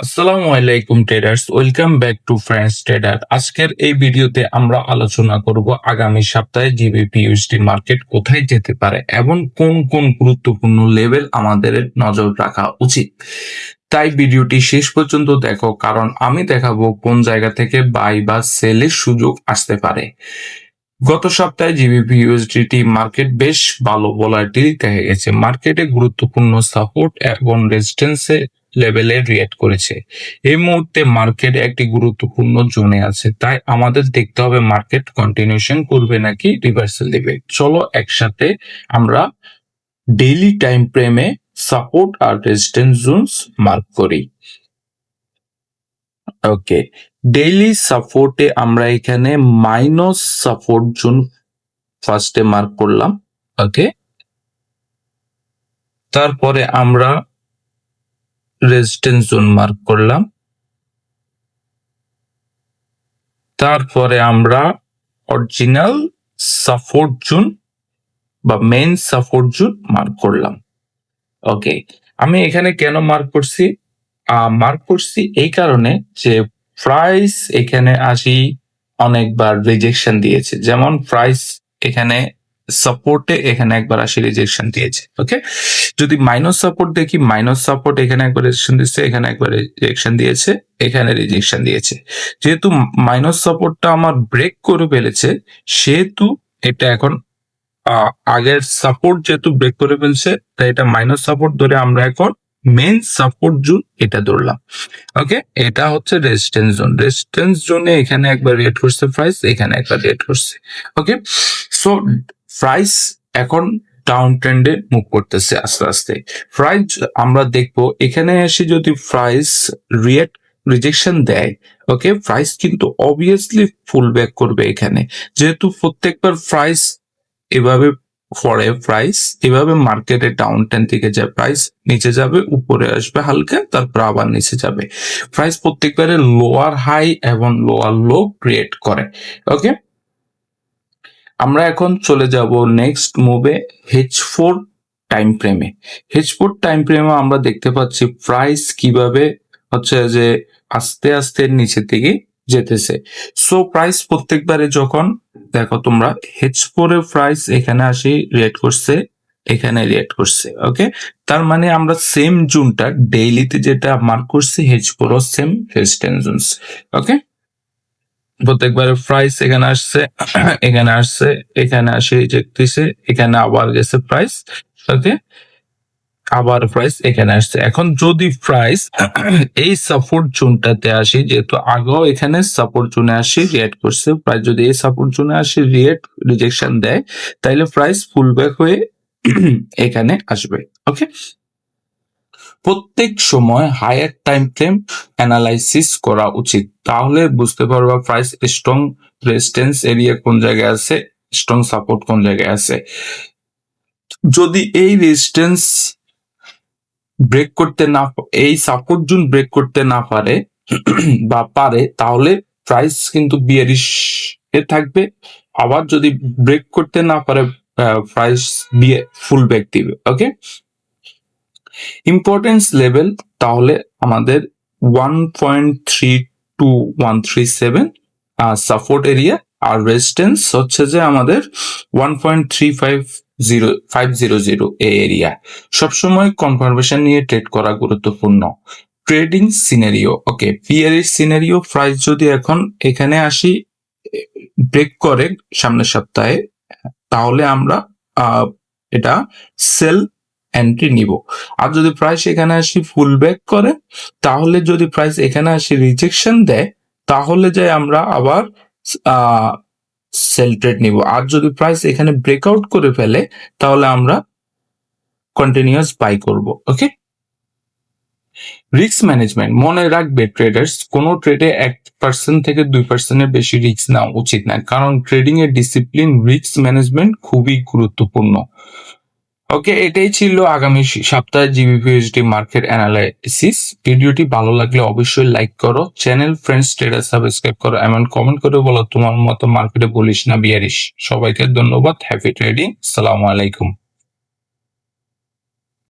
আসসালামু আলাইকুম traders, welcome back to Friends Trader. আজকের এই ভিডিওতে আমরা আলোচনা করব আগামী সপ্তাহে জিবিপি ইউএসডি মার্কেট কোথায় যেতে পারে এবং কোন কোন গুরুত্বপূর্ণ লেভেল আমাদের নজর রাখা উচিত। তাই ভিডিওটি শেষ পর্যন্ত দেখো, কারণ আমি দেখাবো কোন জায়গা থেকে বাই বা সেলের সুযোগ আসতে পারে। গত সপ্তাহে জিবিপি ইউএসডিটি মার্কেট বেশ ভালো ভলাটিলিটি দেখা গেছে। মার্কেটে গুরুত্বপূর্ণ সাপোর্ট এবং রেজিস্ট্যান্সে লেভেলে রিঅ্যাক্ট করেছে। এই মুহূর্তে মার্কেট একটি গুরুত্বপূর্ণ জোনে আছে, তাই আমাদের দেখতে হবে মার্কেট কন্টিনিউশন করবে নাকি রিভার্সাল দেবে। চলো একসাথে আমরা ডেইলি টাইম ফ্রেমে সাপোর্ট আর রেজিস্ট্যান্স জোনস মার্ক করি। ওকে, ডেইলি সাপোর্টে আমরা এখানে মাইনাস সাপোর্ট জোন ফার্স্টে মার্ক করলাম। ওকে, তারপরে আমরা রেজিস্ট্যান্স জোন মার্ক করলাম, তারপরে আমরা অরিজিনাল সাপোর্ট জোন বা মেইন সাপোর্ট জোন মার্ক করলাম। ওকে, আমি এখানে কেন মার্ক করছি? মার্ক করছি এই কারণে যে প্রাইস এখানে অনেকবার রিজেকশন দিয়েছে। যেমন প্রাইস এখানে সাপোর্টে এখানে একবার রিজেকশন দিয়েছে। ওকে, যদি মাইনাস সাপোর্ট দেখি, মাইনাস সাপোর্ট এখানে একবার রিজেকশন দিয়েছে, এখানে একবার রিজেকশন দিয়েছে, এখানে রিজেকশন দিয়েছে। যেহেতু মাইনাস সাপোর্টটা আমার ব্রেক করে ফেলেছে, সেহেতু এটা এখন আগের সাপোর্ট যেহেতু ব্রেক করে ফেলছে, তাই এটা মাইনাস সাপোর্ট ধরে আমরা এখন মেইন সাপোর্ট জোন এটা ধরলাম। ওকে, এটা হচ্ছে রেজিস্ট্যান্স জোন। রেজিস্ট্যান্স জোনে এখানে একবার রিঅ্যাক্ট করছে প্রাইস, এখানে একবার রিঅ্যাক্ট করছে। ওকে, সো প্রাইস এখন ডাউন ট্রেন্ডে মুভ করতেছে আস্তে আস্তে। প্রাইস আমরা দেখবো এখানে এসে যদি প্রাইস রিজেকশন দেয়, ওকে, প্রাইস কিন্তু অবভিয়াসলি ফুল ব্যাক করবে এখানে। যেহেতু প্রত্যেকবার প্রাইস এভাবে পরে, প্রাইস এভাবে মার্কেটে ডাউন ট্রেন্ড থেকে যায়, প্রাইস নিচে যাবে, উপরে আসবে হালকা, তারপর আবার নিচে যাবে। প্রাইস প্রত্যেকবারে লোয়ার হাই এবং লোয়ার লো ক্রিয়েট করে। ওকে, আমরা এখন চলে যাব নেক্সট মুভে H4 টাইম ফ্রেমে। H4 টাইম ফ্রেমে আমরা দেখতে পাচ্ছি প্রাইস কিভাবে হচ্ছে যে আস্তে আস্তে নিচে থেকে যেতেছে। সো প্রাইস প্রত্যেকবারে যখন দেখো তোমরা H4 এর প্রাইস এখানে রিঅ্যাক্ট করছে, এখানে রিঅ্যাক্ট করছে। ওকে, তার মানে আমরা সেম জোনটা ডেইলিতে যেটা মার্ক করছি H4 ও সেম রেজিস্ট্যান্স জোনস। ওকে, প্রত্যেকবার প্রাইস এখানে আসছে, এখানে আসছে, এখানে রিজেক্ট দিছে, এখানে আবার গেছে প্রাইস। ওকে, আবার প্রাইস এখানে আসছে। এখন যদি প্রাইস এই সাপোর্ট জোনটাতে আসি, যেহেতু আগেও এখানে সাপোর্ট জোনে রিঅ্যাক্ট করছে, প্রাইস যদি এই সাপোর্ট জোনে রিজেকশন দেয়, তাইলে প্রাইস ফুল ব্যাক হয়ে এখানে আসবে। ওকে, প্রত্যেক সময় হায়ার টাইম ফ্রেম অ্যানালাইসিস করা উচিত, তাহলে বুঝতে পারবা প্রাইস স্ট্রং রেজিস্ট্যান্স এরিয়া কোন জায়গায় আছে, স্ট্রং সাপোর্ট কোন জায়গায় আছে। যদি এই রেজিস্ট্যান্স ব্রেক করতে না, এই সাপোর্ট জোন ব্রেক করতে না পারে বা পারে, তাহলে প্রাইস কিন্তু বিয়ারিশ এ থাকবে। আবার যদি ব্রেক করতে না পারে, প্রাইস ফুল ব্যাক দিবে। ওকে, ইম্পর্টেন্স লেভেল তাহলে আমাদের 1.32137 সাপোর্ট এরিয়া, আর রেজিস্ট্যান্স হচ্ছে যে আমাদের 1.350 এই এরিয়া। সবসময় কনফার্মেশন নিয়ে ট্রেড করা গুরুত্বপূর্ণ। ট্রেডিং সিনারিও, ওকে, পিয়ারিশ সিনারিও, প্রাইস যদি এখন এখানে ব্রেক করে সামনের সপ্তাহে, তাহলে আমরা এটা সেল এন্ট্রি নিব। আর যদি প্রাইস এখানে ফুল ব্যাক করে, তাহলে যদি প্রাইস এখানে রিজেকশন দেয়, তাহলে যাই আমরা আবার সেল ট্রেড নিব। আর যদি প্রাইস এখানে ব্রেকআউট করে ফেলে, তাহলে আমরা কন্টিনিউয়াস বাই করব। ওকে, রিস্ক ম্যানেজমেন্ট মনে রাখবে ট্রেডার্স, কোনো ট্রেডে 1% থেকে 2% বেশি রিস্ক নেওয়া উচিত না, কারণ ট্রেডিং এর ডিসিপ্লিন রিস্ক ম্যানেজমেন্ট খুবই গুরুত্বপূর্ণ। ওকে, এটাই ছিল আগামী সপ্তাহে জিবিপি ইউএসডি মার্কেট অ্যানালাইসিস। ভিডিওটি ভালো লাগলে অবশ্যই লাইক করো, চ্যানেল ফ্রেন্ডস ট্রেডার সাবস্ক্রাইব করো, এমন কমেন্ট করে বলো তোমার মতো মার্কেটে বলিস না বিয়ারিশ। সবাইকে ধন্যবাদ, হ্যাপি ট্রেডিং, আসসালামু আলাইকুম।